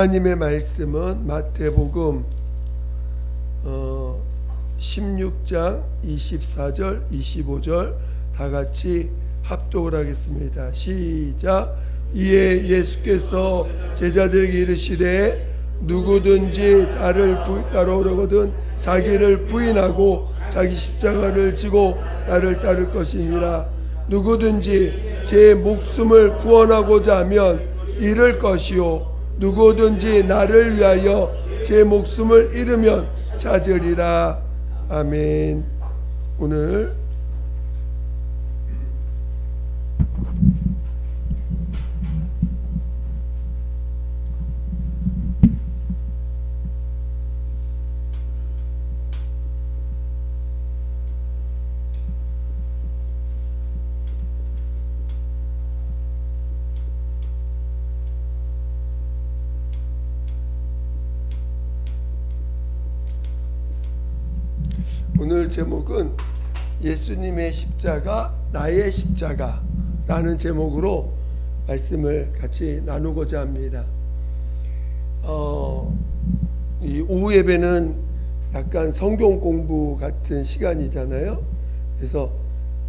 하나님의 말씀은 마태복음 16장 24절 25절 다 같이 합독을 하겠습니다. 시작. 이에 예수께서 제자들에게 이르시되 누구든지 나를 따르거든 자기를 부인하고 자기 십자가를 지고 나를 따를 것이니라. 누구든지 제 목숨을 구원하고자 하면 잃을 것이요 누구든지 나를 위하여 제 목숨을 잃으면 찾으리라. 아멘. 오늘 제목은 예수님의 십자가 나의 십자가라는 제목으로 말씀을 같이 나누고자 합니다. 이 오후 예배는 약간 성경 공부 같은 시간이잖아요. 그래서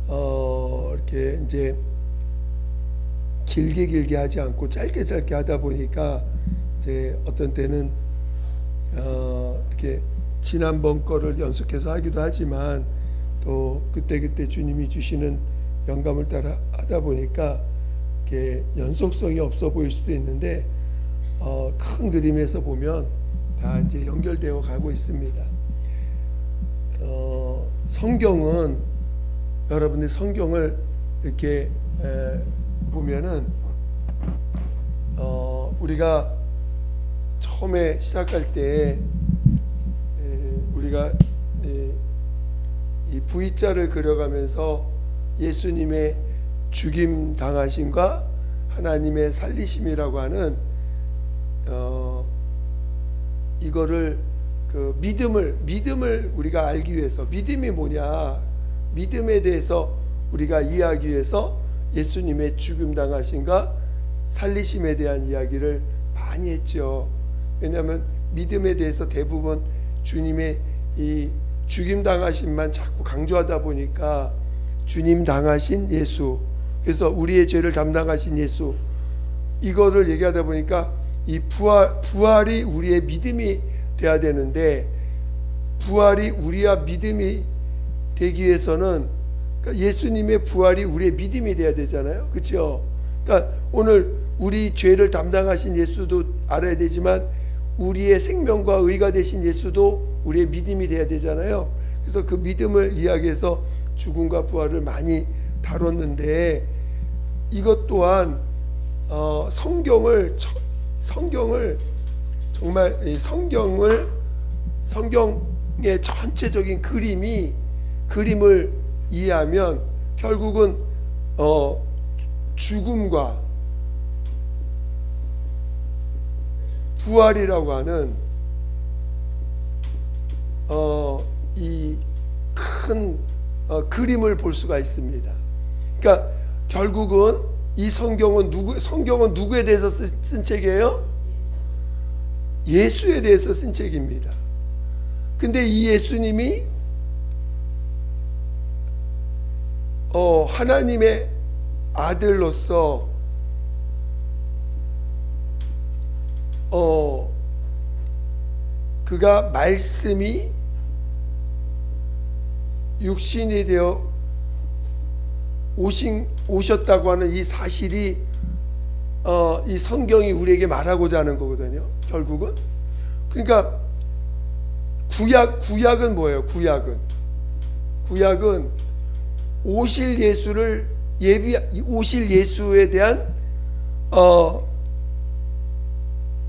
이렇게 이제 길게 하지 않고 짧게 하다 보니까 이제 어떤 때는 이렇게 지난번 거를 연속해서 하기도 하지만 또 그때 주님이 주시는 영감을 따라 하다 보니까 이렇게 연속성이 없어 보일 수도 있는데 큰 그림에서 보면 다 이제 연결되어 가고 있습니다. 성경은 여러분들 성경을 이렇게 보면은 우리가 처음에 시작할 때 우리가 이 V자를 그려가면서 예수님의 죽임 당하심과 하나님의 살리심이라고 하는 이거를 그 믿음을 우리가 알기 위해서, 믿음이 뭐냐, 믿음에 대해서 우리가 이해하기 위해서 예수님의 죽임 당하심과 살리심에 대한 이야기를 많이 했죠. 왜냐하면 믿음에 대해서 대부분 주님의 이 죽임 당하심만 자꾸 강조하다 보니까 주님 당하신 예수, 그래서 우리의 죄를 담당하신 예수, 이거를 얘기하다 보니까 이 부활이 우리의 믿음이 돼야 되는데, 부활이 우리와 믿음이 되기 위해서는 그러니까 예수님의 부활이 우리의 믿음이 돼야 되잖아요. 그렇죠? 그러니까 오늘 우리 죄를 담당하신 예수도 알아야 되지만 우리의 생명과 의가 되신 예수도 우리의 믿음이 돼야 되잖아요. 그래서 그 믿음을 이야기해서 죽음과 부활을 많이 다뤘는데, 이것 또한 성경을 정말 성경의 전체적인 그림을 이해하면 결국은 죽음과 부활이라고 하는 이 큰 그림을 볼 수가 있습니다. 그러니까 결국은 이 성경은 누구에 대해서 쓴 책이에요? 예수에 대해서 쓴 책입니다. 근데 이 예수님이 하나님의 아들로서 그가 말씀이 육신이 되어 오셨다고 하는 이 사실이 이 성경이 우리에게 말하고자 하는 거거든요. 결국은 그러니까 구약은 뭐예요? 구약은 오실 예수에 대한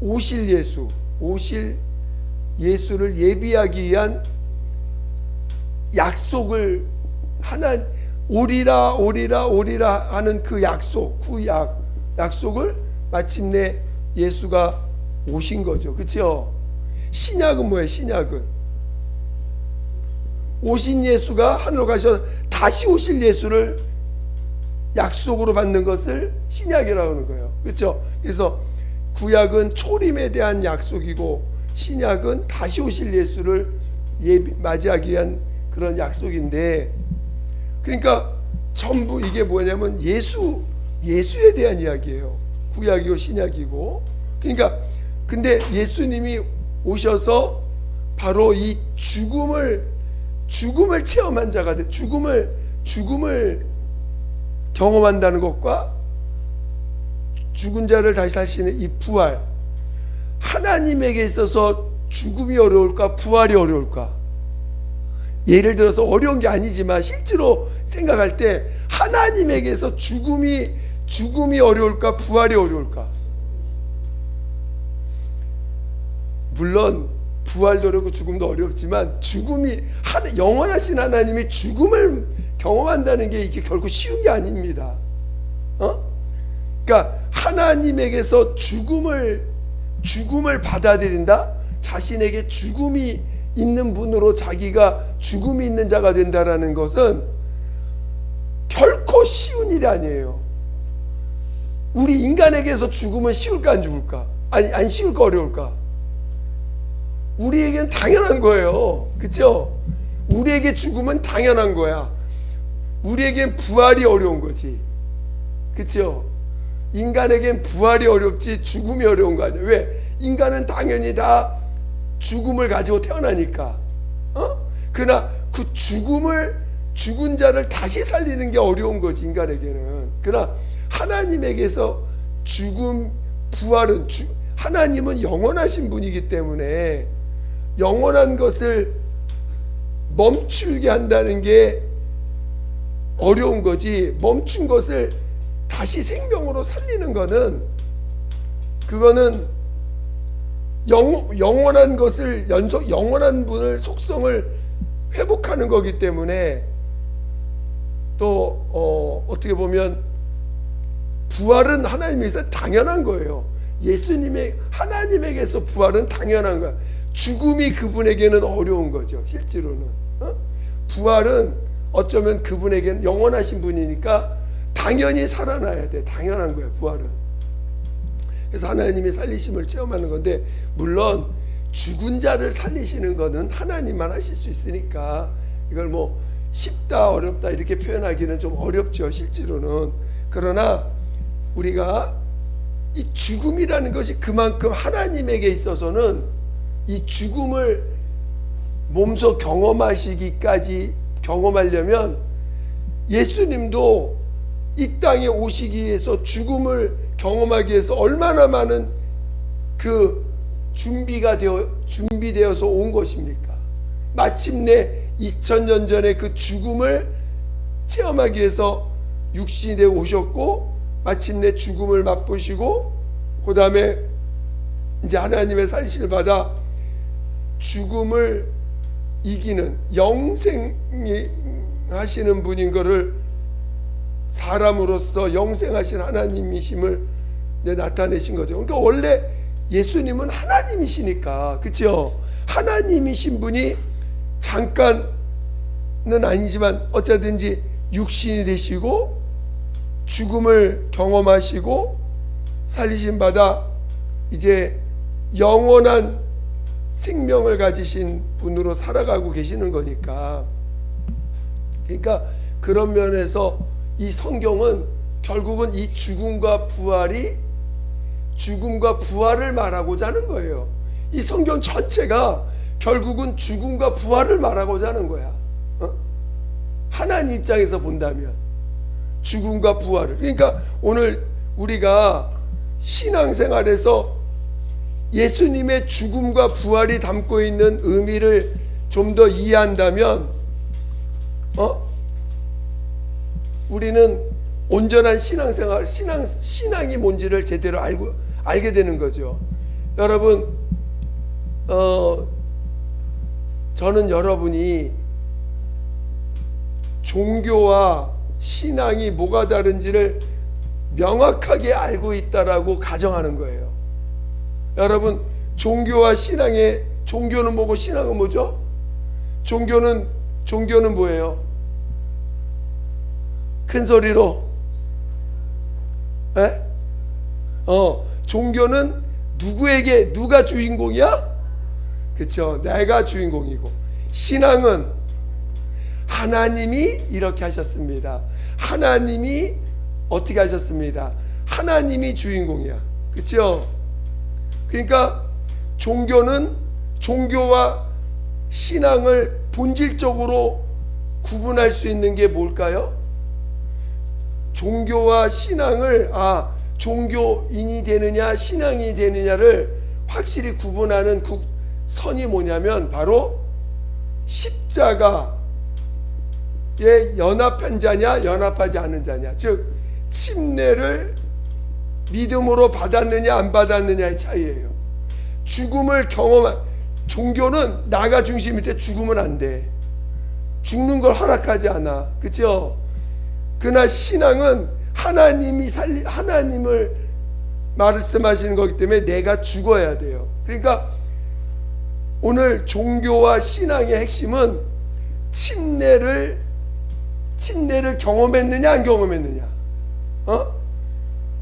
오실 예수를 예비하기 위한 약속을 오리라 하는 그 약속을 마침내 예수가 오신 거죠. 그렇죠? 신약은 뭐예요? 신약은 오신 예수가 하늘로 가셔서 다시 오실 예수를 약속으로 받는 것을 신약이라고 하는 거예요. 그렇죠? 그래서 구약은 초림에 대한 약속이고 신약은 다시 오실 예수를 맞이하기 위한 그런 약속인데, 그러니까 전부 이게 뭐냐면 예수에 대한 이야기예요. 구약이고 신약이고. 그러니까 근데 예수님이 오셔서 바로 이 죽음을 체험한 자가 돼. 죽음을 경험한다는 것과 죽은 자를 다시 사시는 이 부활, 하나님에게 있어서 죽음이 어려울까 부활이 어려울까? 예를 들어서 어려운 게 아니지만 실제로 생각할 때 하나님에게서 죽음이 어려울까 부활이 어려울까? 물론 부활도 어렵고 죽음도 어렵지만 영원하신 하나님이 죽음을 경험한다는 게 이게 결코 쉬운 게 아닙니다. 그러니까 하나님에게서 죽음을 받아들인다. 자신에게 죽음이 있는 분으로 자기가 죽음이 있는 자가 된다라는 것은 결코 쉬운 일이 아니에요. 우리 인간에게서 죽음은 쉬울까 안 죽을까? 아니 안 쉬울까 어려울까? 우리에게는 당연한 거예요. 그렇죠? 우리에게 죽음은 당연한 거야. 우리에겐 부활이 어려운 거지. 그렇죠? 인간에겐 부활이 어렵지 죽음이 어려운 거 아니에요. 왜? 인간은 당연히 다 죽음을 가지고 태어나니까. 그러나 그 죽은 자를 다시 살리는 게 어려운 거지 인간에게는. 그러나 하나님에게서 부활은 하나님은 영원하신 분이기 때문에 영원한 것을 멈추게 한다는 게 어려운 거지, 멈춘 것을 다시 생명으로 살리는 거는, 그거는 영원한 것을 영원한 분을 속성을 회복하는 거기 때문에, 또 어떻게 보면 부활은 하나님에게서 당연한 거예요. 하나님에게서 부활은 당연한 거야. 죽음이 그분에게는 어려운 거죠. 실제로는 부활은 어쩌면 그분에게는 영원하신 분이니까 당연히 살아나야 돼. 당연한 거야 부활은. 그래서 하나님의 살리심을 체험하는 건데, 물론 죽은 자를 살리시는 거는 하나님만 하실 수 있으니까 이걸 뭐 쉽다 어렵다 이렇게 표현하기는 좀 어렵죠 실제로는. 그러나 우리가 이 죽음이라는 것이 그만큼 하나님에게 있어서는 이 죽음을 몸소 경험하려면 예수님도 이 땅에 오시기 위해서 죽음을 경험하기 위해서 얼마나 많은 그 준비되어서 온 것입니까? 마침내 2000년 전에 그 죽음을 체험하기 위해서 육신에 오셨고, 마침내 죽음을 맛보시고, 그 다음에 이제 하나님의 살리심을 받아 죽음을 이기는 영생이 하시는 분인 것을, 사람으로서 영생하신 하나님이심을 나타내신 거죠. 그러니까 원래 예수님은 하나님이시니까, 그렇죠? 하나님이신 분이 잠깐은 아니지만 어쩌든지 육신이 되시고 죽음을 경험하시고 살리심 받아 이제 영원한 생명을 가지신 분으로 살아가고 계시는 거니까. 그러니까 그런 면에서 이 성경은 결국은 이 죽음과 부활을 말하고자 하는 거예요. 이 성경 전체가 결국은 죽음과 부활을 말하고자 하는 거야. 하나님 입장에서 본다면 죽음과 부활을. 그러니까 오늘 우리가 신앙생활에서 예수님의 죽음과 부활이 담고 있는 의미를 좀 더 이해한다면 우리는 온전한 신앙생활, 신앙이 뭔지를 제대로 알게 되는 거죠. 여러분, 저는 여러분이 종교와 신앙이 뭐가 다른지를 명확하게 알고 있다라고 가정하는 거예요. 여러분, 종교는 뭐고 신앙은 뭐죠? 종교는 뭐예요? 큰 소리로. 종교는 누구에게 누가 주인공이야? 그렇죠. 내가 주인공이고, 신앙은 하나님이 이렇게 하셨습니다. 하나님이 어떻게 하셨습니다. 하나님이 주인공이야. 그렇죠. 그러니까 종교와 신앙을 본질적으로 구분할 수 있는 게 뭘까요? 종교와 신앙을 종교인이 되느냐 신앙이 되느냐를 확실히 구분하는 그 선이 뭐냐면 바로 십자가에 연합한 자냐 연합하지 않은 자냐, 즉 침례를 믿음으로 받았느냐 안 받았느냐의 차이예요. 죽음을 경험한 종교는 나가 중심일 때 죽으면 안 돼. 죽는 걸 허락하지 않아. 그렇죠? 그러나 신앙은 하나님을 말씀하시는 거기 때문에 내가 죽어야 돼요. 그러니까 오늘 종교와 신앙의 핵심은 침례를 경험했느냐 안 경험했느냐,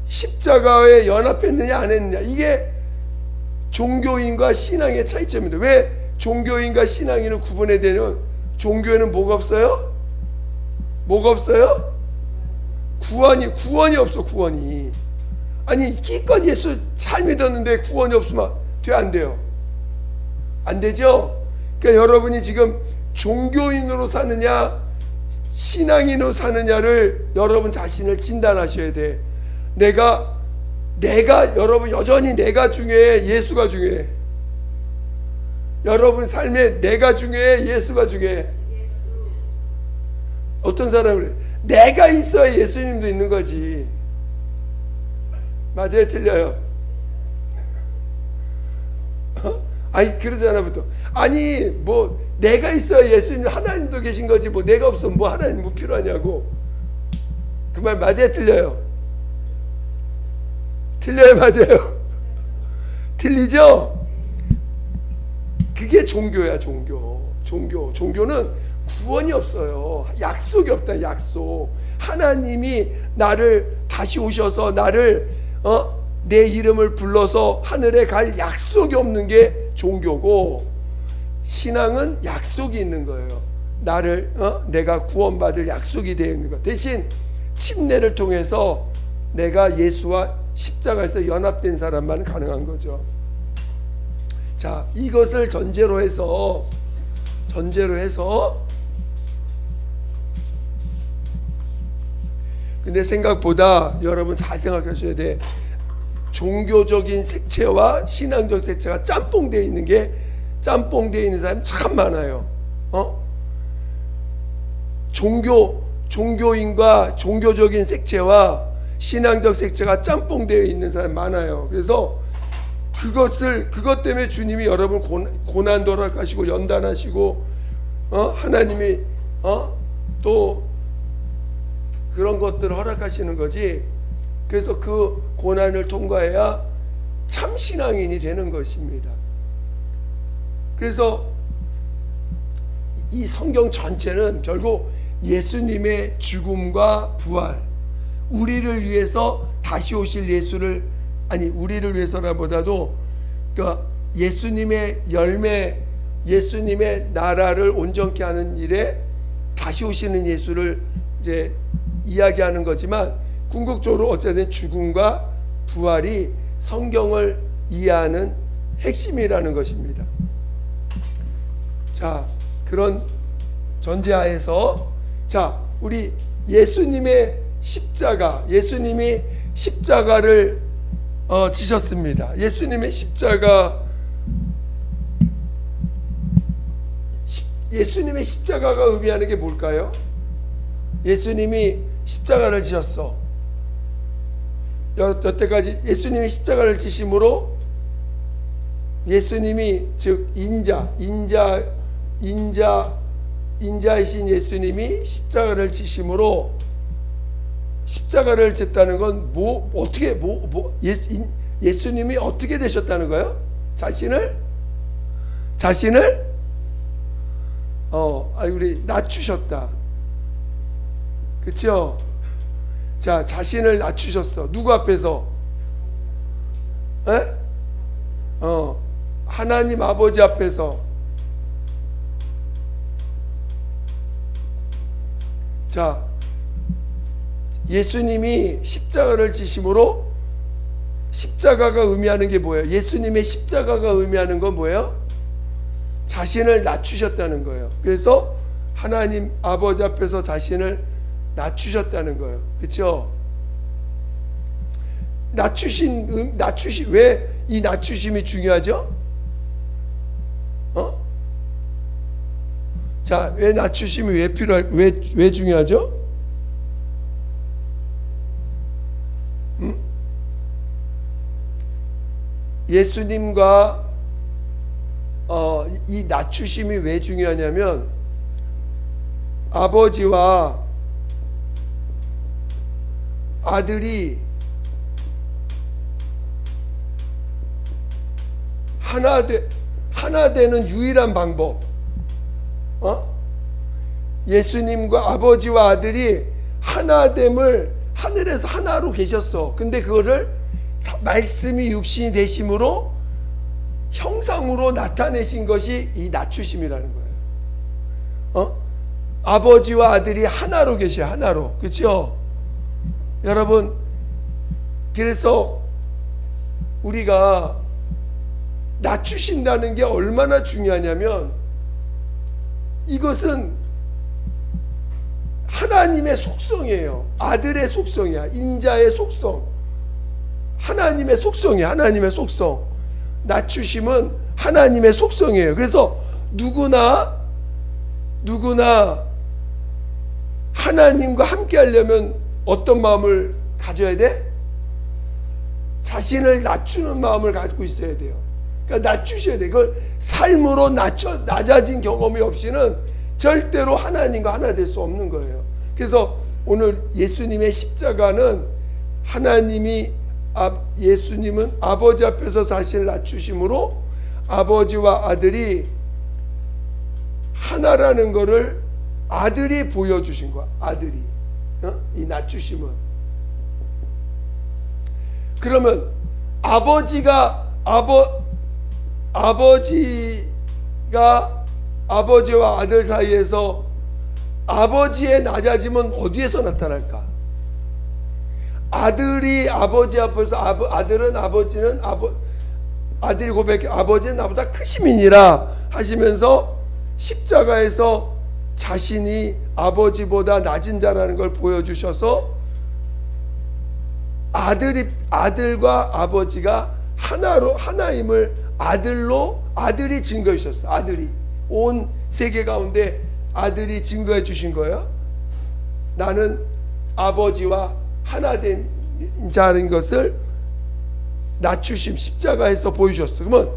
십자가에 연합했느냐 안 했느냐, 이게 종교인과 신앙의 차이점입니다. 왜 종교인과 신앙인을 구분해야 되냐면 종교에는 뭐가 없어요? 뭐가 없어요? 구원이 없어. 구원이. 아니 기껏 예수 잘 믿었는데 구원이 없으면 돼 안 돼요? 안 되죠? 그러니까 여러분이 지금 종교인으로 사느냐 신앙인으로 사느냐를 여러분 자신을 진단하셔야 돼. 내가 여러분 여전히 내가 중요해, 예수가 중요해? 여러분 삶에 내가 중요해, 예수가 중요해? 어떤 사람은 그래, 내가 있어야 예수님도 있는 거지. 맞아요, 틀려요? 아니 그러잖아 보통. 아니 뭐 내가 있어야 예수님 하나님도 계신 거지, 뭐 내가 없으면 뭐 하나님 뭐 필요하냐고. 그 말 맞아요, 틀려요? 틀려요, 맞아요? 틀리죠? 그게 종교야. 종교는 구원이 없어요. 약속이 없다. 약속. 하나님이 나를 다시 오셔서 나를 내 이름을 불러서 하늘에 갈 약속이 없는 게 종교고, 신앙은 약속이 있는 거예요. 내가 구원받을 약속이 되어 있는 것. 대신 침례를 통해서 내가 예수와 십자가에서 연합된 사람만 가능한 거죠. 자, 이것을 전제로 해서 근데 생각보다 여러분 잘 생각하셔야 돼. 종교적인 색채와 신앙적 색채가 짬뽕되어 있는 사람이 참 많아요. 종교인과 종교적인 색채와 신앙적 색채가 짬뽕되어 있는 사람이 많아요. 그래서 그것 때문에 주님이 여러분 고난도 허락하시고 연단하시고 하나님이 또 그런 것들을 허락하시는 거지. 그래서 그 고난을 통과해야 참 신앙인이 되는 것입니다. 그래서 이 성경 전체는 결국 예수님의 죽음과 부활, 우리를 위해서 다시 오실 우리를 위해서라보다도 그러니까 예수님의 열매, 예수님의 나라를 온전케 하는 일에 다시 오시는 예수를 이제 이야기하는 거지만, 궁극적으로 어쨌든 죽음과 부활이 성경을 이해하는 핵심이라는 것입니다. 자, 그런 전제하에서 우리 예수님이 십자가를 지셨습니다. 예수님의 십자가가 의미하는 게 뭘까요? 예수님이 십자가를 지셨어. 여태까지 예수님이 십자가를 지심으로 예수님이 즉 인자이신 예수님이 십자가를 지심으로, 십자가를 졌다는 건 예수님이 어떻게 되셨다는 거예요? 자신을 우리 낮추셨다. 그렇죠? 자, 자신을 낮추셨어. 누구 앞에서? 에? 하나님 아버지 앞에서. 자, 예수님이 십자가를 지심으로, 십자가가 의미하는 게 뭐예요? 예수님의 십자가가 의미하는 건 뭐예요? 자신을 낮추셨다는 거예요. 그래서 하나님 아버지 앞에서 자신을 낮추셨다는 거예요. 그렇죠? 왜 이 낮추심이 중요하죠? 자, 왜 낮추심이 왜 중요하죠? 예수님과 이 낮추심이 왜 중요하냐면, 아버지와 아들이 하나 되는 유일한 방법. 예수님과 아버지와 아들이 하나됨을, 하늘에서 하나로 계셨어. 근데 그거를 말씀이 육신이 되심으로 형상으로 나타내신 것이 이 낮추심이라는 거예요. 아버지와 아들이 하나로 계셔요. 하나로. 그렇죠? 여러분, 그래서 우리가 낮추신다는 게 얼마나 중요하냐면, 이것은 하나님의 속성이에요. 아들의 속성이야. 인자의 속성. 하나님의 속성이야. 하나님의 속성. 낮추심은 하나님의 속성이에요. 그래서 누구나 하나님과 함께 하려면 어떤 마음을 가져야 돼? 자신을 낮추는 마음을 가지고 있어야 돼요. 그러니까 낮추셔야 돼. 그걸 삶으로 낮아진 경험이 없이는 절대로 하나님과 하나 될 수 없는 거예요. 그래서 오늘 예수님의 십자가는 예수님은 아버지 앞에서 자신을 낮추심으로 아버지와 아들이 하나라는 것을 아들이 보여주신 거야. 아들이. 이 낮추심은. 그러면 아버지와 아들 사이에서 아버지의 낮아짐은 어디에서 나타날까? 아들이 아버지 앞에서 아들이 고백해, 아버지는 나보다 크심이니라 하시면서 십자가에서 자신이 아버지보다 낮은 자라는 걸 보여주셔서 아들과 아버지가 하나임을 아들이 증거해 주셨어. 아들이 온 세계 가운데 아들이 증거해 주신 거예요. 나는 아버지와 하나된 자인 것을 낮추심 십자가에서 보여주셨어. 그러면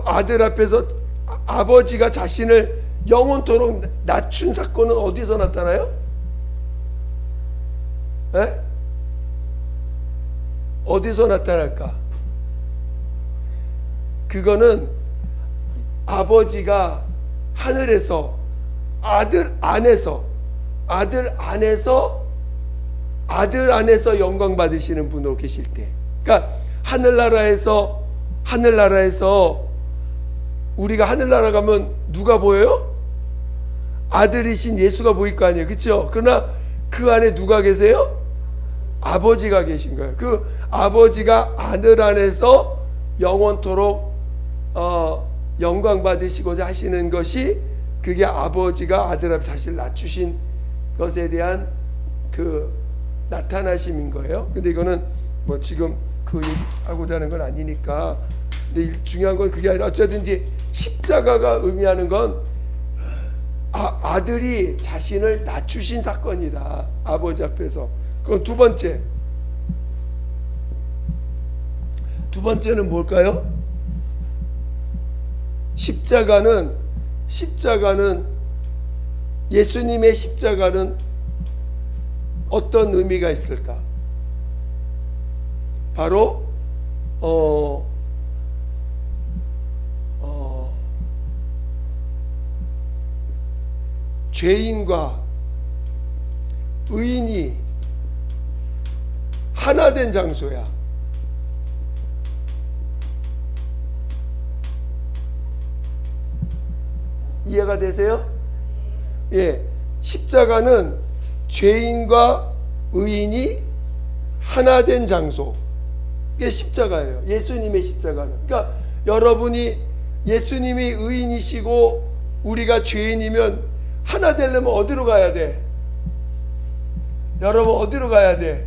아들 앞에서 아버지가 자신을 영원토록 낮춘 사건은 어디서 나타나요? 에? 어디서 나타날까? 그거는 아버지가 하늘에서 아들 안에서 영광 받으시는 분으로 계실 때, 그러니까 하늘나라에서 우리가 하늘나라 가면 누가 보여요? 아들이신 예수가 보일 거 아니에요. 그렇죠? 그러나 그 안에 누가 계세요? 아버지가 계신 거예요. 그 아버지가 아들 안에서 영원토록 영광 받으시고자 하시는 것이, 그게 아버지가 아들 앞에 자신을 낮추신 것에 대한 그 나타나심인 거예요. 근데 이거는 뭐 지금 그 얘기하고자 하는 건 아니니까. 근데 중요한 건 그게 아니라 어쨌든지 십자가가 의미하는 건 아들이 자신을 낮추신 사건이다. 아버지 앞에서. 그럼 두 번째는 뭘까요? 십자가는 예수님의 십자가는 어떤 의미가 있을까? 바로 죄인과 의인이 하나 된 장소야. 이해가 되세요? 예, 십자가는 죄인과 의인이 하나 된 장소. 이게 십자가예요. 예수님의 십자가는. 그러니까 여러분이 예수님이 의인이시고 우리가 죄인이면 하나 되려면 어디로 가야 돼? 여러분 어디로 가야 돼?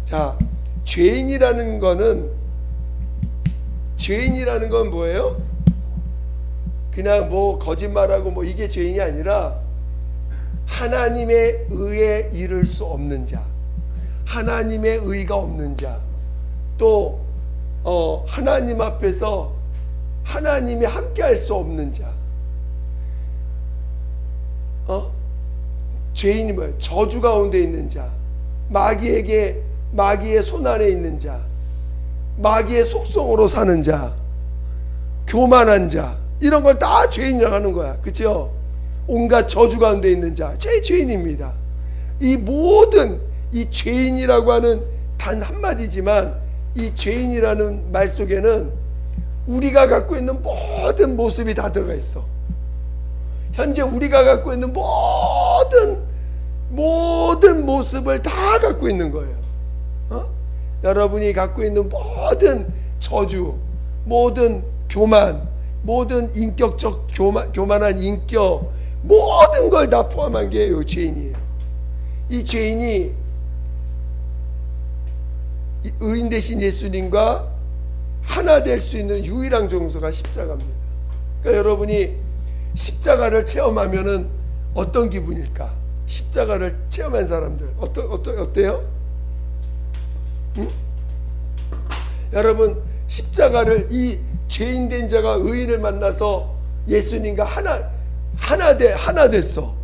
자, 죄인이라는 건 뭐예요? 그냥 뭐 거짓말하고 뭐 이게 죄인이 아니라 하나님의 의에 이를 수 없는 자, 하나님의 의가 없는 자, 또 하나님 앞에서 하나님이 함께 할 수 없는 자. 죄인이 뭐예요? 저주 가운데 있는 자, 마귀의 손 안에 있는 자, 마귀의 속성으로 사는 자, 교만한 자, 이런 걸 다 죄인이라고 하는 거야. 그렇죠? 온갖 저주 가운데 있는 자, 제 죄인입니다. 이 모든 이 죄인이라고 하는 단 한마디지만 이 죄인이라는 말 속에는 우리가 갖고 있는 모든 모습이 다 들어가 있어. 현재 우리가 갖고 있는 모든 모습을 다 갖고 있는 거예요. 여러분이 갖고 있는 모든 저주, 모든 교만, 모든 인격적 교만한 인격, 모든 걸 다 포함한 게 이 죄인이에요. 이 죄인이 의인 되신 예수님과 하나 될 수 있는 유일한 장소가 십자가입니다. 그러니까 여러분이 십자가를 체험하면은 어떤 기분일까? 십자가를 체험한 사람들 어때요? 응? 여러분 십자가를 이 죄인된 자가 의인을 만나서 예수님과 하나 됐어.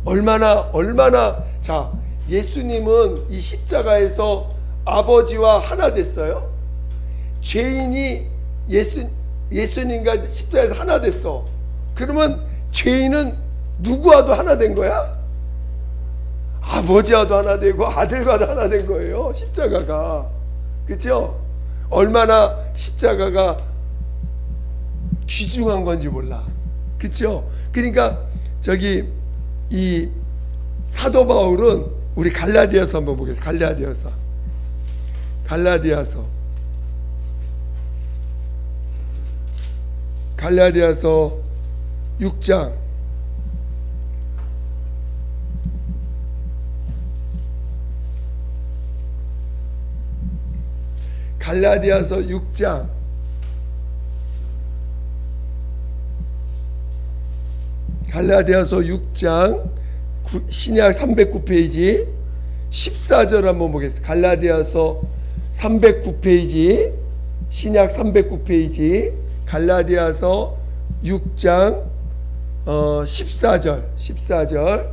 얼마나 자, 예수님은 이 십자가에서 아버지와 하나 됐어요. 죄인이 예수님과 십자가에서 하나 됐어. 그러면 죄인은 누구와도 하나 된 거야? 아버지와도 하나 되고 아들과도 하나 된 거예요. 십자가가. 그렇죠? 얼마나 십자가가 귀중한 건지 몰라. 그렇죠? 그러니까 저기 이 사도 바울은 우리 갈라디아서 한번 보겠습니다. 갈라디아서 6장 갈라디아서 6장 신약 309페이지 14절 한번 보겠습니다. 갈라디아서 309페이지 신약 309페이지 갈라디아서 6장 14절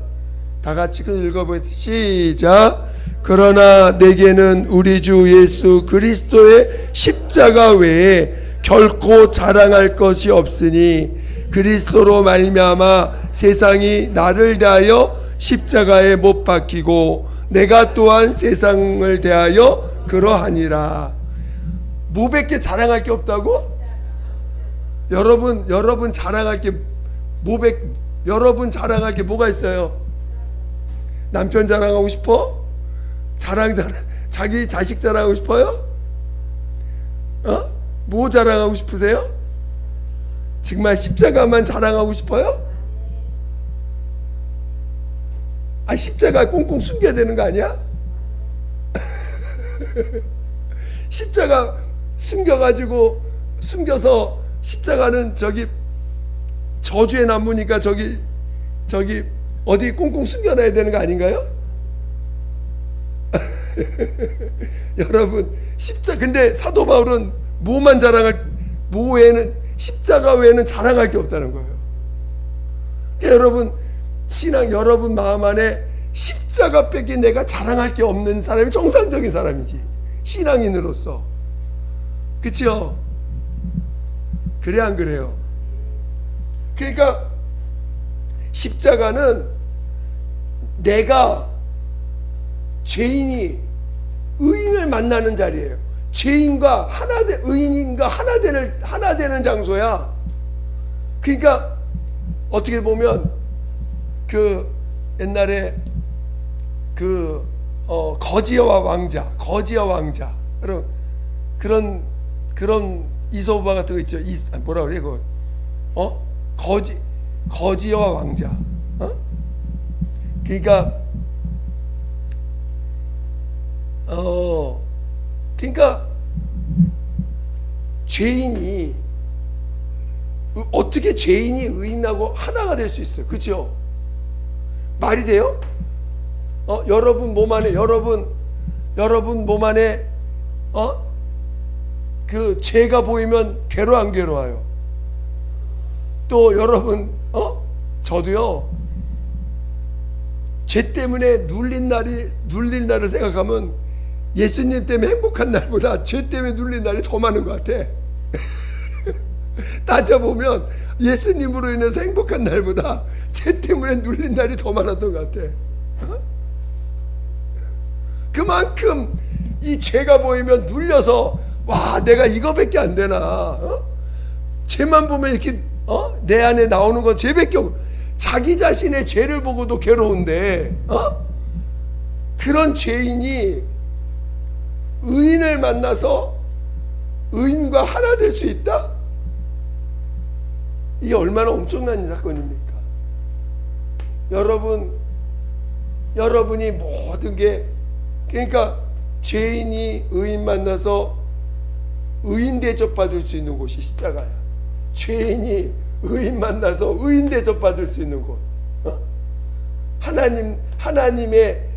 다 같이 읽어보겠습니다. 시작. 그러나 내게는 우리 주 예수 그리스도의 십자가 외에 결코 자랑할 것이 없으니 그리스도로 말미암아 세상이 나를 대하여 십자가에 못 박히고 내가 또한 세상을 대하여 그러하니라. 뭐밖에 자랑할 게 없다고? 여러분 자랑할 게 여러분 자랑할 게 뭐가 있어요? 남편 자랑하고 싶어? 자기 자식 자랑하고 싶어요? 뭐 자랑하고 싶으세요? 정말 십자가만 자랑하고 싶어요? 십자가 꽁꽁 숨겨야 되는 거 아니야? 십자가 숨겨서 십자가는 저기 저주의 나무니까 저기 어디 꽁꽁 숨겨놔야 되는 거 아닌가요? 여러분 근데 사도 바울은 십자가 외에는 자랑할 게 없다는 거예요. 그러니까 여러분 신앙 여러분 마음 안에 십자가 빼기 내가 자랑할 게 없는 사람이 정상적인 사람이지, 신앙인으로서. 그치요? 그래 안 그래요? 그러니까 십자가는 내가 죄인이 의인을 만나는 자리예요. 죄인과 의인과 하나 되는 장소야. 그러니까 어떻게 보면 그 옛날에 그 거지와 왕자 그런 이소부화 같은 거 있죠. 뭐라 그래 그거? 거지와 왕자. 그러니까 죄인이 어떻게 죄인이 의인하고 하나가 될 수 있어요? 그렇죠? 말이 돼요? 여러분 몸 안에 그 죄가 보이면 괴로워 안 괴로워요? 또 여러분 저도요, 죄 때문에 눌린 날을 생각하면 예수님 때문에 행복한 날보다 죄 때문에 눌린 날이 더 많은 것 같아. 따져보면 예수님으로 인해서 행복한 날보다 죄 때문에 눌린 날이 더 많았던 것 같아. 그만큼 이 죄가 보이면 눌려서 와, 내가 이거밖에 안 되나? 죄만 보면 이렇게 내 안에 나오는 건 죄밖에 없고, 자기 자신의 죄를 보고도 괴로운데 그런 죄인이 의인을 만나서 의인과 하나 될 수 있다? 이게 얼마나 엄청난 사건입니까? 여러분이 모든 게, 그러니까 죄인이 의인 만나서 의인 대접 받을 수 있는 곳이 십자가야. 죄인이 의인 만나서 의인 대접 받을 수 있는 곳. 하나님의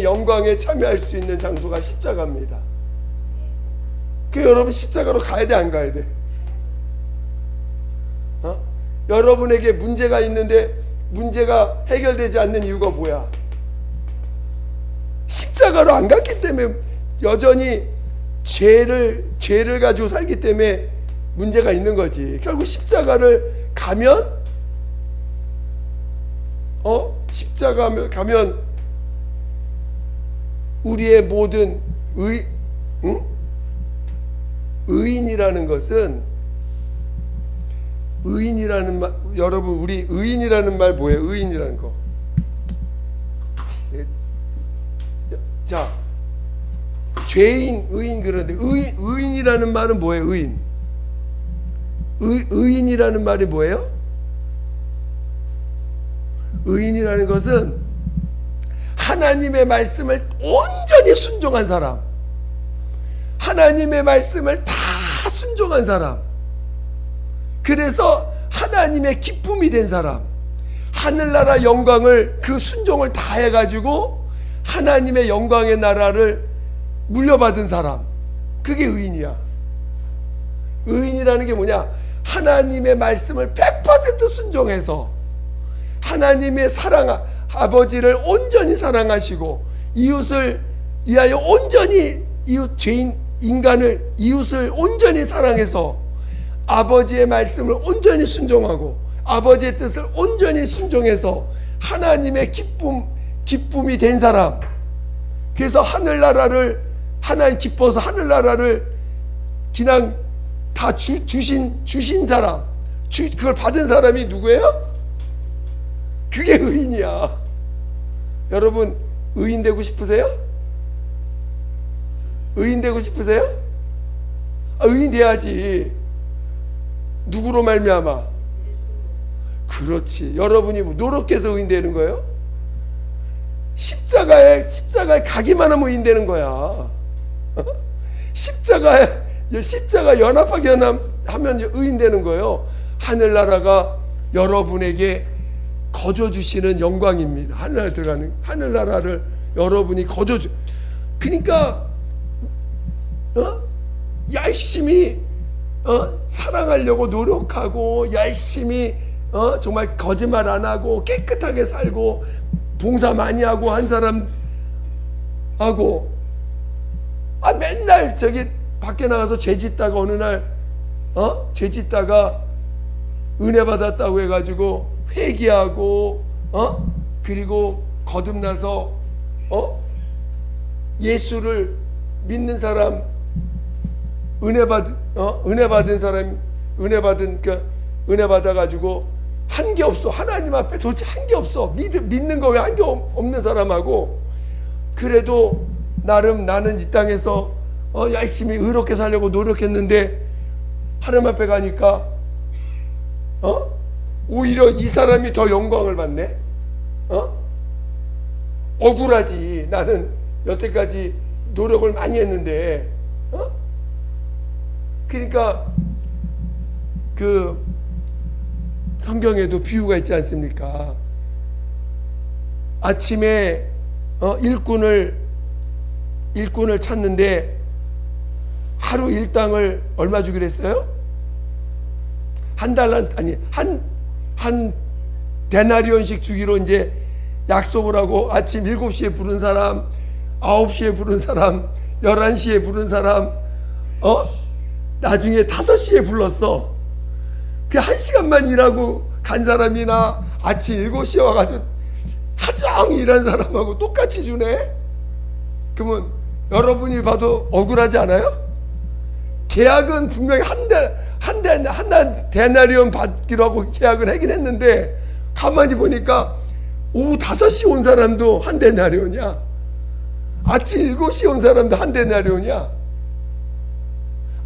영광에 참여할 수 있는 장소가 십자가입니다. 그 여러분 십자가로 가야 돼, 안 가야 돼? 여러분에게 문제가 있는데 문제가 해결되지 않는 이유가 뭐야? 십자가로 안 갔기 때문에, 여전히 죄를 가지고 살기 때문에 문제가 있는 거지. 결국 십자가를 가면 가면 우리의 모든 의인이라는 것은, 의인이라는 말, 여러분 우리 의인이라는 말 뭐예요? 의인이라는 거. 자, 죄인, 의인, 그런데 의인이라는 말은 뭐예요? 의인이라는 말이 뭐예요? 의인이라는 것은 하나님의 말씀을 온전히 순종한 사람, 하나님의 말씀을 다 순종한 사람, 그래서 하나님의 기쁨이 된 사람, 하늘나라 영광을, 그 순종을 다 해가지고 하나님의 영광의 나라를 물려받은 사람, 그게 의인이야. 의인이라는 게 뭐냐? 하나님의 말씀을 100% 순종해서 하나님의 아버지를 온전히 사랑하시고 이웃을 위하여 온전히, 이웃을 온전히 사랑해서 아버지의 말씀을 온전히 순종하고 아버지의 뜻을 온전히 순종해서 하나님의 기쁨이 된 사람. 그래서 하나님 기뻐서 하늘나라를 그냥 다 주신 사람, 그걸 받은 사람이 누구예요? 그게 의인이야. 여러분 의인 되고 싶으세요? 의인 되고 싶으세요? 의인 돼야지. 누구로 말미암아? 그렇지. 여러분이 뭐 노력해서 의인 되는 거예요? 십자가에 가기만 하면 의인 되는 거야. 십자가 연합하게 하면 의인 되는 거예요. 하늘나라가 여러분에게 거저 주시는 영광입니다. 하늘나라에 들어가는, 하늘나라를 여러분이 거저 그러니까 열심히 사랑하려고 노력하고, 열심히 정말 거짓말 안 하고 깨끗하게 살고 봉사 많이 하고 한 사람 하고, 맨날 저기 밖에 나가서 죄 짓다가 어느 날 죄 짓다가 은혜 받았다고 해가지고 회개하고 그리고 거듭나서 예수를 믿는 사람, 은혜 받은 사람, 은혜 받아 가지고 한 게 없어. 하나님 앞에 도대체 한 게 없어. 믿는 거 왜 한 게 없는 사람하고, 그래도 나름 나는 이 땅에서 열심히 의롭게 살려고 노력했는데 하나님 앞에 가니까 오히려 이 사람이 더 영광을 받네. 억울하지. 나는 여태까지 노력을 많이 했는데. 그러니까 그 성경에도 비유가 있지 않습니까? 아침에 일꾼을 찾는데 하루 일당을 얼마 주기로 했어요? 한 데나리온씩 주기로 이제 약속을 하고, 아침 7시에 부른 사람, 9시에 부른 사람, 11시에 부른 사람, 나중에 5시에 불렀어. 그 1시간만 일하고 간 사람이나 아침 7시에 와가지고 하루 일한 사람하고 똑같이 주네? 그러면 여러분이 봐도 억울하지 않아요? 계약은 분명히 한 데나리온 받기로 하고 계약을 하긴 했는데, 가만히 보니까 오후 5시 온 사람도 한 데나리온이야. 아침 7시 온 사람도 한 데나리온이야.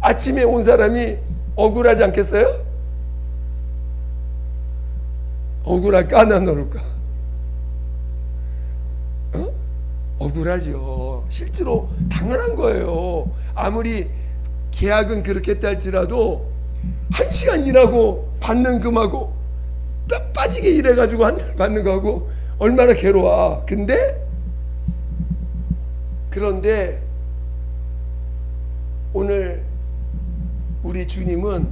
아침에 온 사람이 억울하지 않겠어요? 억울할까 안 억울할까? 억울하죠. 실제로 당연한 거예요. 아무리 계약은 그렇게 했다 할지라도 1시간 일하고 받는 금하고 뼈 빠지게 일해가지고 받는 거하고 얼마나 괴로워. 그런데 오늘 우리 주님은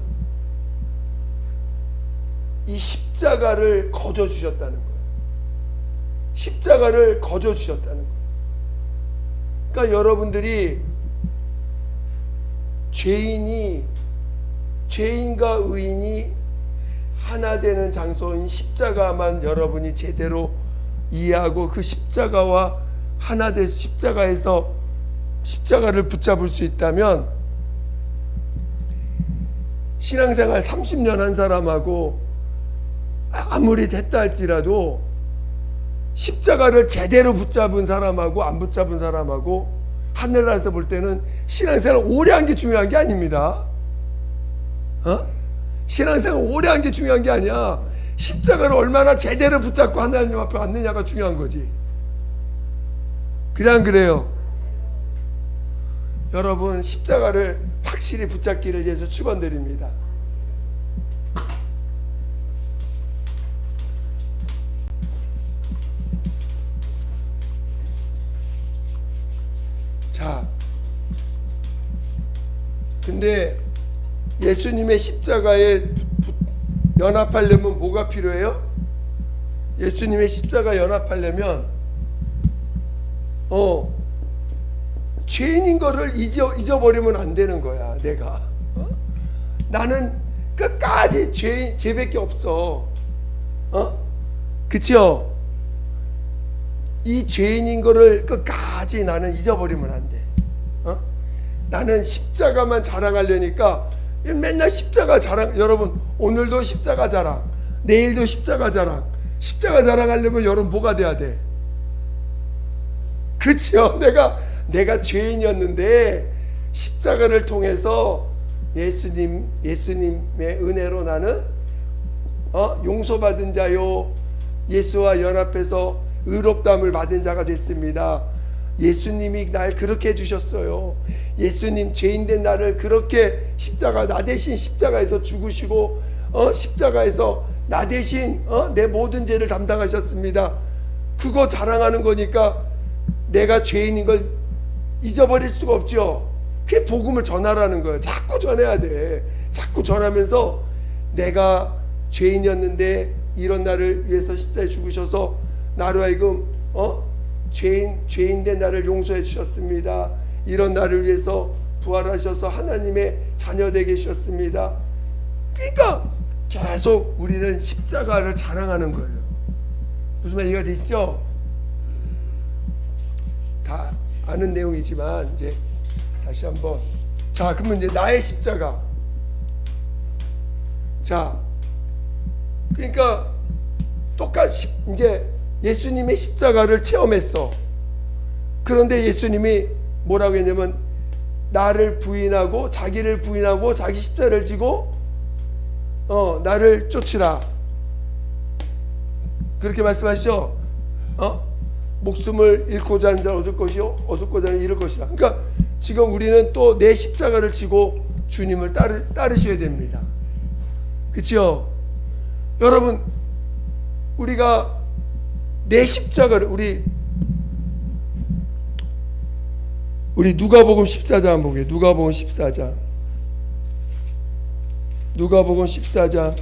이 십자가를 거저 주셨다는 거예요. 십자가를 거저 주셨다는 거예요. 그러니까 여러분들이 죄인과 의인이 하나 되는 장소인 십자가만 여러분이 제대로 이해하고 그 십자가와 하나 돼서 십자가를 붙잡을 수 있다면, 신앙생활 30년 한 사람하고 아무리 됐다 할지라도 십자가를 제대로 붙잡은 사람하고 안 붙잡은 사람하고 하늘나라에서 볼 때는 신앙생활 오래 한 게 중요한 게 아닙니다. 신앙생활 오래 한 게 중요한 게 아니야. 십자가를 얼마나 제대로 붙잡고 하나님 앞에 왔느냐가 중요한 거지. 그래 안 그래요? 여러분, 십자가를 확실히 붙잡기를 위해서 축원드립니다. 자, 근데 예수님의 십자가에 연합하려면 뭐가 필요해요? 예수님의 십자가 연합하려면 죄인인 거를 잊어버리면 안 되는 거야. 내가 나는 끝까지 죄밖에 없어. 그치요? 이 죄인인 거를 끝까지 나는 잊어버리면 안 돼. 나는 십자가만 자랑하려니까 맨날 십자가 자랑. 여러분, 오늘도 십자가 자랑, 내일도 십자가 자랑. 십자가 자랑하려면 여러분 뭐가 돼야 돼? 그렇죠? 내가 죄인이었는데 십자가를 통해서 예수님의 은혜로 나는 용서받은 자요, 예수와 연합해서 의롭다함을 받은 자가 됐습니다. 예수님이 날 그렇게 해주셨어요. 예수님 죄인된 나를 그렇게 나 대신 십자가에서 죽으시고 십자가에서 나 대신 내 모든 죄를 담당하셨습니다. 그거 자랑하는 거니까 내가 죄인인 걸 잊어버릴 수가 없죠. 그게 복음을 전하라는 거예요. 자꾸 전해야 돼. 자꾸 전하면서 내가 죄인이었는데 이런 나를 위해서 십자가에 죽으셔서 나로 하여금 죄인된 나를 용서해 주셨습니다. 이런 나를 위해서 부활하셔서 하나님의 자녀 되게 하셨습니다. 그러니까 계속 우리는 십자가를 자랑하는 거예요. 무슨 말 이해가 되시죠? 다 아는 내용이지만 이제 다시 한번. 자, 그러면 이제 나의 십자가. 자, 그러니까 똑같이 이제 예수님의 십자가를 체험했어. 그런데 예수님이 뭐라고 했냐면 나를 부인하고 자기를 부인하고 자기 십자가를 지고 나를 쫓으라. 그렇게 말씀하시죠. 목숨을 잃고자 하는 자는 얻을 것이요 얻고자 하는 잃을 것이라. 그러니까 지금 우리는 또 내 십자가를 지고 주님을 따르셔야 됩니다. 그렇죠? 여러분, 우리가 내 십자가를 우리 누가복음 14장 한번 보게요. 누가복음 14장. 누가복음 14장.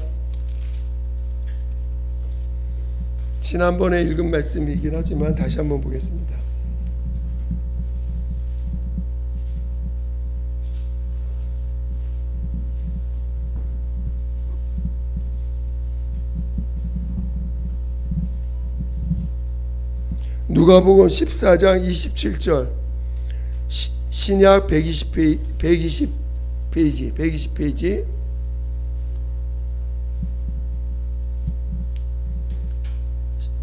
지난번에 읽은 말씀이긴 하지만 다시 한번 보겠습니다. 누가복음 14장 27절. 신약 120페이지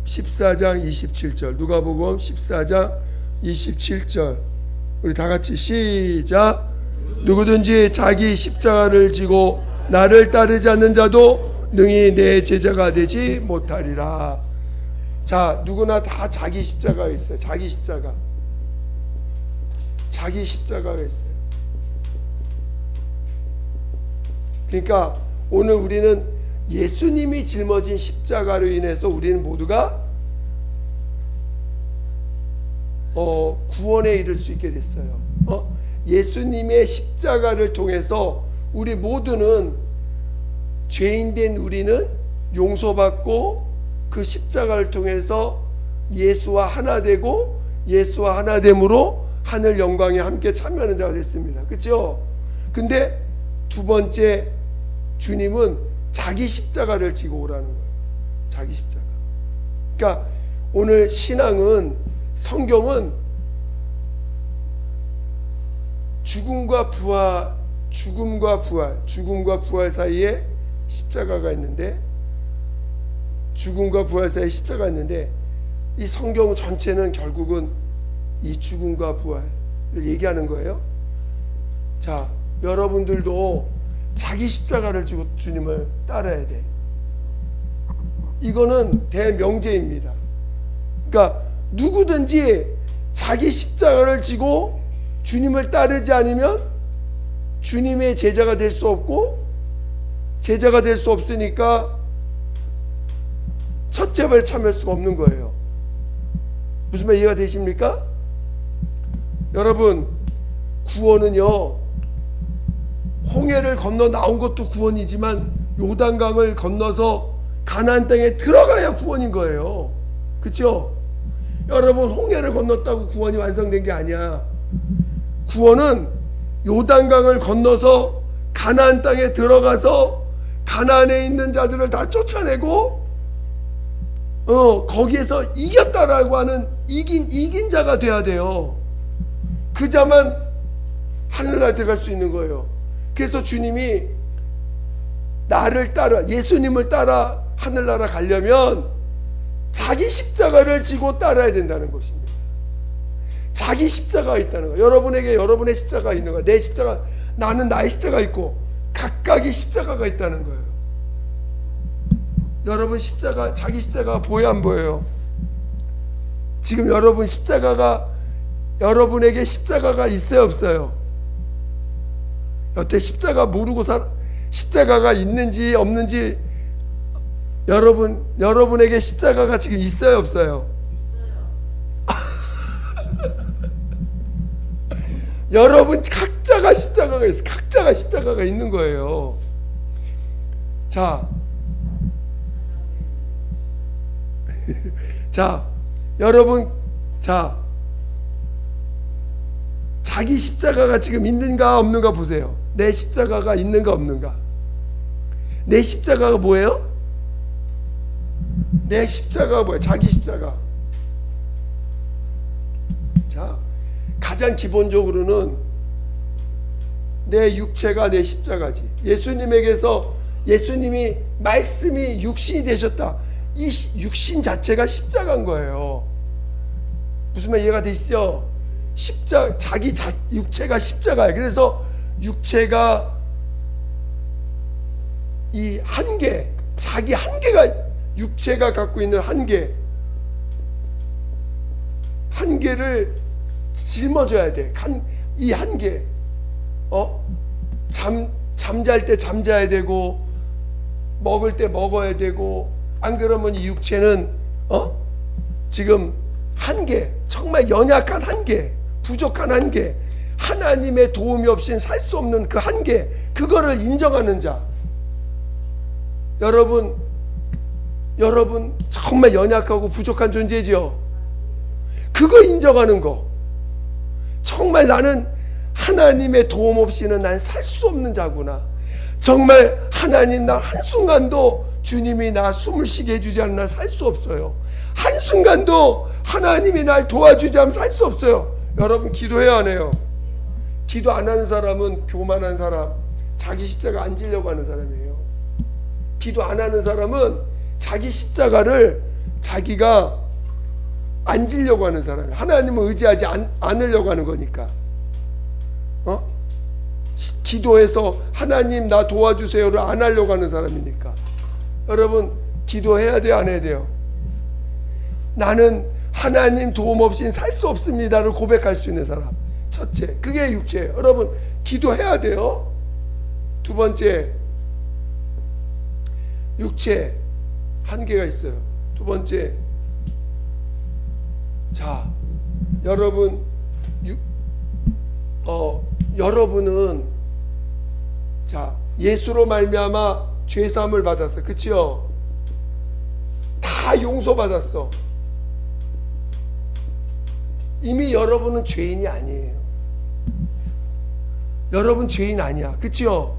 14장 27절. 누가복음 14장 27절. 우리 다 같이 시작. 누구든지 자기 십자가를 지고 나를 따르지 않는 자도 능히 내 제자가 되지 못하리라. 자, 누구나 다 자기 십자가가 있어요. 자기 십자가. 자기 십자가가 있어요. 그러니까 오늘 우리는 예수님이 짊어진 십자가로 인해서 우리는 모두가 구원에 이를 수 있게 됐어요. 예수님의 십자가를 통해서 우리 모두는, 죄인된 우리는 용서받고 그 십자가를 통해서 예수와 하나 되고 예수와 하나 됨으로 하늘 영광에 함께 참여하는 자가 됐습니다. 그렇죠? 근데 두 번째, 주님은 자기 십자가를 지고 오라는 거예요. 자기 십자가. 그러니까 오늘 신앙은, 성경은 죽음과 부활 사이에 십자가가 있는데, 죽음과 부활 사이에 십자가가 있는데, 이 성경 전체는 결국은 이 죽음과 부활을 얘기하는 거예요. 자, 여러분들도 자기 십자가를 지고 주님을 따라야 돼. 이거는 대명제입니다. 그러니까 누구든지 자기 십자가를 지고 주님을 따르지 않으면 주님의 제자가 될 수 없고, 제자가 될 수 없으니까 첫째 발에 참여할 수가 없는 거예요. 무슨 말 이해가 되십니까? 여러분, 구원은요, 홍해를 건너 나온 것도 구원이지만 요단강을 건너서 가나안 땅에 들어가야 구원인 거예요. 그렇죠? 여러분, 홍해를 건넜다고 구원이 완성된 게 아니야. 구원은 요단강을 건너서 가나안 땅에 들어가서 가나안에 있는 자들을 다 쫓아내고 거기에서 이겼다라고 하는 이긴 자가 돼야 돼요. 그 자만 하늘나라에 들어갈 수 있는 거예요. 그래서 주님이 나를 따라, 예수님을 따라 하늘나라 가려면 자기 십자가를 지고 따라야 된다는 것입니다. 자기 십자가가 있다는 거예요. 여러분에게 여러분의 십자가가 있는 거예요. 내 십자가, 나는 나의 십자가가 있고 각각의 십자가가 있다는 거예요. 여러분 십자가, 자기 십자가가 보여 안 보여요? 지금 여러분 십자가가, 여러분에게 십자가가 있어요 없어요? 여태 십자가 모르고 십자가가 있는지 없는지, 여러분에게 십자가가 지금 있어요 없어요? 여러분 각자가 십자가가 있어요. 각자가 십자가가 있는 거예요. 자, 여러분, 자기 십자가가 지금 있는가 없는가 보세요. 내 십자가가 있는가 없는가. 내 십자가가 뭐예요? 내 십자가가 뭐예요? 자기 십자가. 자, 가장 기본적으로는 내 육체가 내 십자가지. 예수님에게서 예수님이 말씀이 육신이 되셨다. 이 육신 자체가 십자가인 거예요. 무슨 말 이해가 되시죠? 자기 육체가 십자가예요. 그래서 육체가 이 한계, 자기 한계가, 육체가 갖고 있는 한계를 짊어져야 돼. 이 한계, 잠잘 때 잠자야 되고, 먹을 때 먹어야 되고, 안 그러면 이 육체는 지금 한계, 정말 연약한 한계, 부족한 한계, 하나님의 도움이 없이는 살 수 없는 그 한계, 그거를 인정하는 자. 여러분 정말 연약하고 부족한 존재지요. 그거 인정하는 거. 정말 나는 하나님의 도움 없이는 난 살 수 없는 자구나. 정말 하나님 나 한순간도 주님이 나 숨을 쉬게 해주지 않는 날 살 수 없어요. 한순간도 하나님이 날 도와주지 않으면 살 수 없어요. 여러분 기도해야 하네요. 기도 안 하는 사람은 교만한 사람, 자기 십자가 안 지려고 하는 사람이에요. 기도 안 하는 사람은 자기 십자가를 자기가 안 지려고 하는 사람이에요. 하나님을 의지하지 않으려고 하는 거니까. 기도해서 하나님 나 도와주세요를 안 하려고 하는 사람이니까. 여러분 기도해야 돼요, 안 해야 돼요? 나는 하나님 도움 없이는 살 수 없습니다를 고백할 수 있는 사람. 첫째, 그게 육체예요. 여러분 기도해야 돼요. 두 번째, 육체 한계가 있어요. 두 번째, 자, 여러분은 자, 예수로 말미암아 죄 사함을 받았어. 그치요? 다 용서받았어. 이미 여러분은 죄인이 아니에요. 여러분 죄인 아니야. 그치요?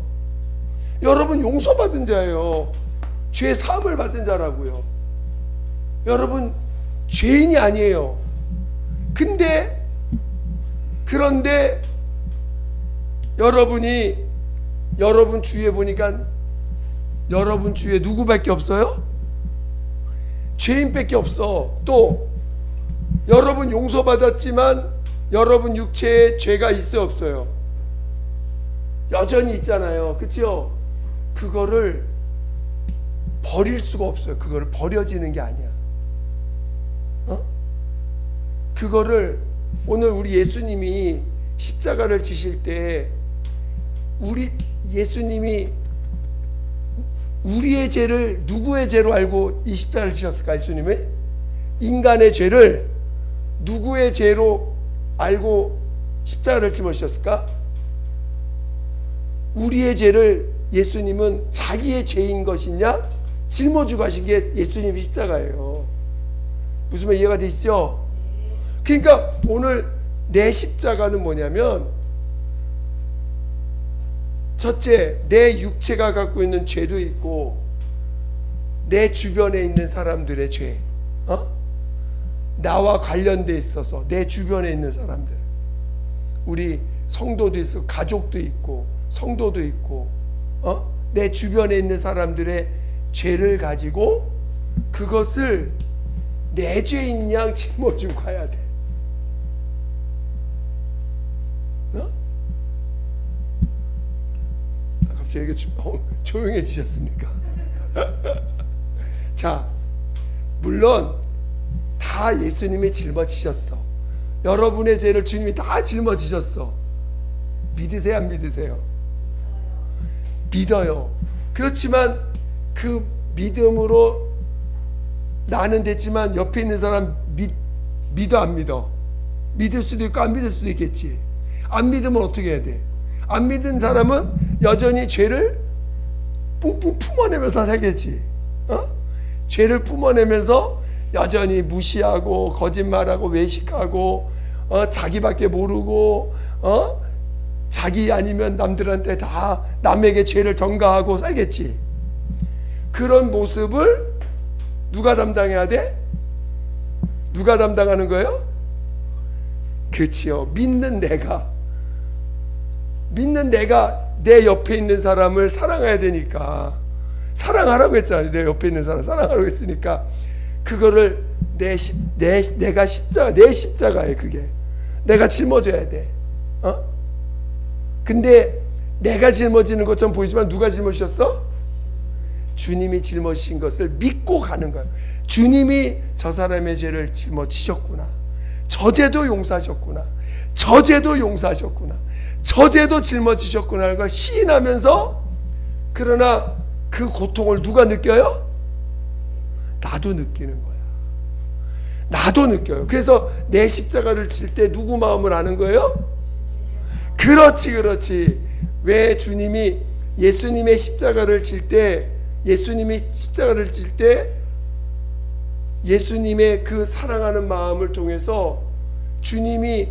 여러분 용서받은 자예요. 죄 사함을 받은 자라고요. 여러분 죄인이 아니에요. 그런데 여러분 주위에 보니까 여러분 주위에 누구밖에 없어요? 죄인밖에 없어. 또 여러분 용서받았지만 여러분 육체에 죄가 있어요, 없어요? 여전히 있잖아요. 그치요? 그거를 버릴 수가 없어요. 그거를 버려지는 게 아니야. 그거를 오늘 우리 예수님이 십자가를 지실 때 예수님이 우리의 죄를 누구의 죄로 알고 이 십자가를 지셨을까? 예수님이 인간의 죄를 누구의 죄로 알고 십자가를 짊어지셨을까? 우리의 죄를 예수님은 자기의 죄인 것이냐 짊어지고 가신 게 예수님의 십자가예요. 무슨 말 이해가 되시죠? 그러니까 오늘 내 십자가는 뭐냐면, 첫째, 내 육체가 갖고 있는 죄도 있고 내 주변에 있는 사람들의 죄, 나와 관련돼 있어서 내 주변에 있는 사람들, 우리 성도도 있고 가족도 있고 성도도 있고 내 주변에 있는 사람들의 죄를 가지고 그것을 내 죄인 양 짊어지고 가야 돼. 갑자기 이게 조용해지셨습니까? 자, 물론 다 예수님이 짊어지셨어. 여러분의 죄를 주님이 다 짊어지셨어. 믿으세요, 안 믿으세요? 믿어요. 그렇지만 그 믿음으로 나는 됐지만 옆에 있는 사람 믿어, 안 믿어? 믿을 수도 있고 안 믿을 수도 있겠지. 안 믿으면 어떻게 해야 돼? 안 믿은 사람은 여전히 죄를 뿡뿡 품어내면서 살겠지. 죄를 품어내면서 여전히 무시하고 거짓말하고 외식하고 자기밖에 모르고 자기 아니면 남들한테 다 남에게 죄를 전가하고 살겠지. 그런 모습을 누가 담당해야 돼? 누가 담당하는 거예요? 그치요. 믿는 내가 내 옆에 있는 사람을 사랑해야 되니까, 사랑하라고 했잖아요. 내 옆에 있는 사람 사랑하라고 했으니까 그거를 내 십자가에 그게 내가 짊어져야 돼. 근데 내가 짊어지는 것처럼 보이지만 누가 짊어지셨어? 주님이 짊어지신 것을 믿고 가는 거예요. 주님이 저 사람의 죄를 짊어지셨구나, 저 죄도 용서하셨구나, 저 죄도 용서하셨구나, 저 죄도 짊어지셨구나 하는 걸 시인하면서, 그러나 그 고통을 누가 느껴요? 나도 느끼는 거야. 나도 느껴요. 그래서 내 십자가를 질 때 누구 마음을 아는 거예요? 그렇지. 왜 주님이 예수님의 십자가를 질 때, 예수님의 그 사랑하는 마음을 통해서 주님이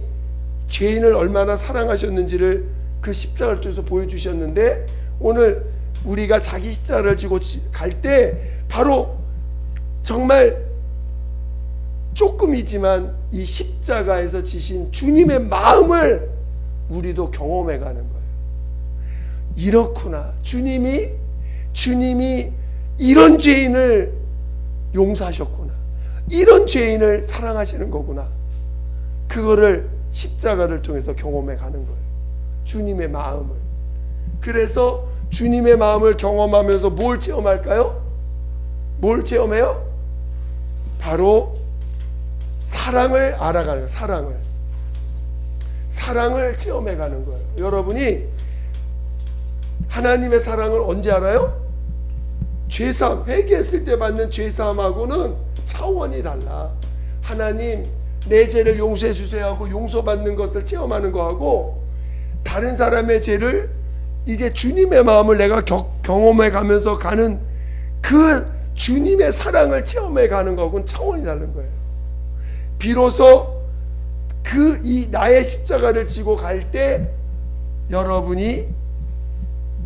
죄인을 얼마나 사랑하셨는지를 그 십자가를 통해서 보여주셨는데, 오늘 우리가 자기 십자가를 지고 갈 때 바로 정말 조금이지만 이 십자가에서 지신 주님의 마음을 우리도 경험해 가는 거예요. 이렇구나, 주님이 이런 죄인을 용서하셨구나, 이런 죄인을 사랑하시는 거구나. 그거를 십자가를 통해서 경험해 가는 거예요, 주님의 마음을. 그래서 주님의 마음을 경험하면서 뭘 체험할까요? 뭘 체험해요? 바로 사랑을 알아가는 거예요. 사랑을 체험해 가는 거예요. 여러분이 하나님의 사랑을 언제 알아요? 죄사함, 회개했을 때 받는 죄사함하고는 차원이 달라. 하나님 내 죄를 용서해 주세요 하고 용서받는 것을 체험하는 거하고, 다른 사람의 죄를 이제 주님의 마음을 내가 경험해 가면서 가는 그 주님의 사랑을 체험해 가는 거하고는 차원이 다른 거예요. 비로소 이 나의 십자가를 지고 갈 때 여러분이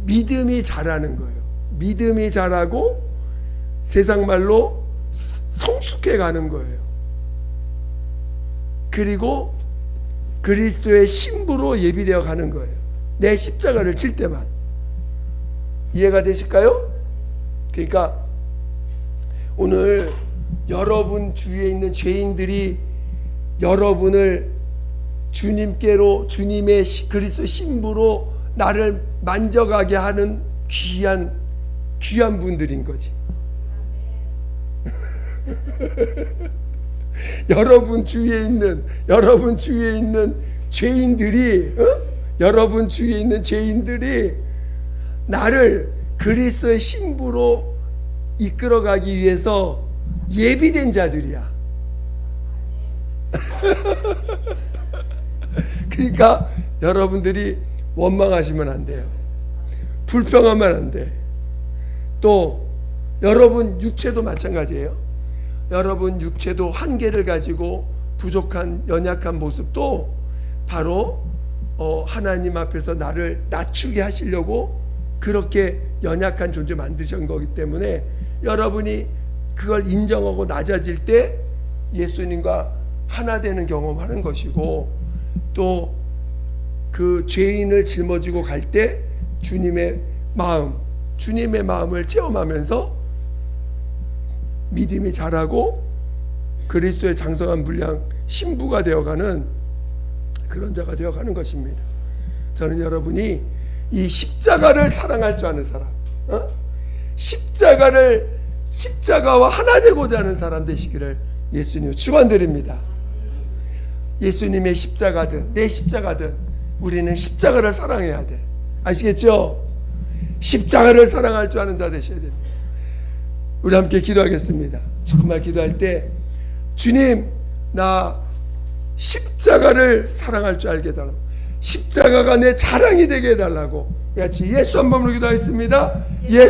믿음이 자라는 거예요. 믿음이 자라고 세상 말로 성숙해 가는 거예요. 그리고 그리스도의 신부로 예비되어 가는 거예요. 내 십자가를 질 때만. 이해가 되실까요? 그러니까 오늘 여러분 주위에 있는 죄인들이 여러분을 주님께로, 주님의 그리스도 신부로 나를 만져가게 하는 귀한 분들인 거지. 여러분 주위에 있는 죄인들이, 여러분 주위에 있는 죄인들이 나를 그리스도의 신부로 이끌어가기 위해서 예비된 자들이야. 그러니까 여러분들이 원망하시면 안 돼요. 불평하면 안 돼. 또 여러분 육체도 마찬가지예요. 여러분 육체도 한계를 가지고 부족한, 연약한 모습도 바로 하나님 앞에서 나를 낮추게 하시려고 그렇게 연약한 존재 만드신 거기 때문에, 여러분이 그걸 인정하고 낮아질 때 예수님과 하나 되는 경험하는 것이고, 또 그 죄인을 짊어지고 갈 때 주님의 마음을 체험하면서 믿음이 자라고 그리스도의 장성한 분량 신부가 되어가는 그런 자가 되어가는 것입니다. 저는 여러분이 이 십자가를 사랑할 줄 아는 사람, 십자가와 하나 되고자 하는 사람 되시기를 예수님 축원드립니다. 예수님의 십자가든 내 십자가든 우리는 십자가를 사랑해야 돼. 아시겠죠? 십자가를 사랑할 줄 아는 자 되셔야 됩니다. 우리 함께 기도하겠습니다. 정말 기도할 때 주님, 나 십자가를 사랑할 줄 알게 해달라고, 십자가가 내 자랑이 되게 해달라고 같이 예수 한 번으로 기도하겠습니다. 예수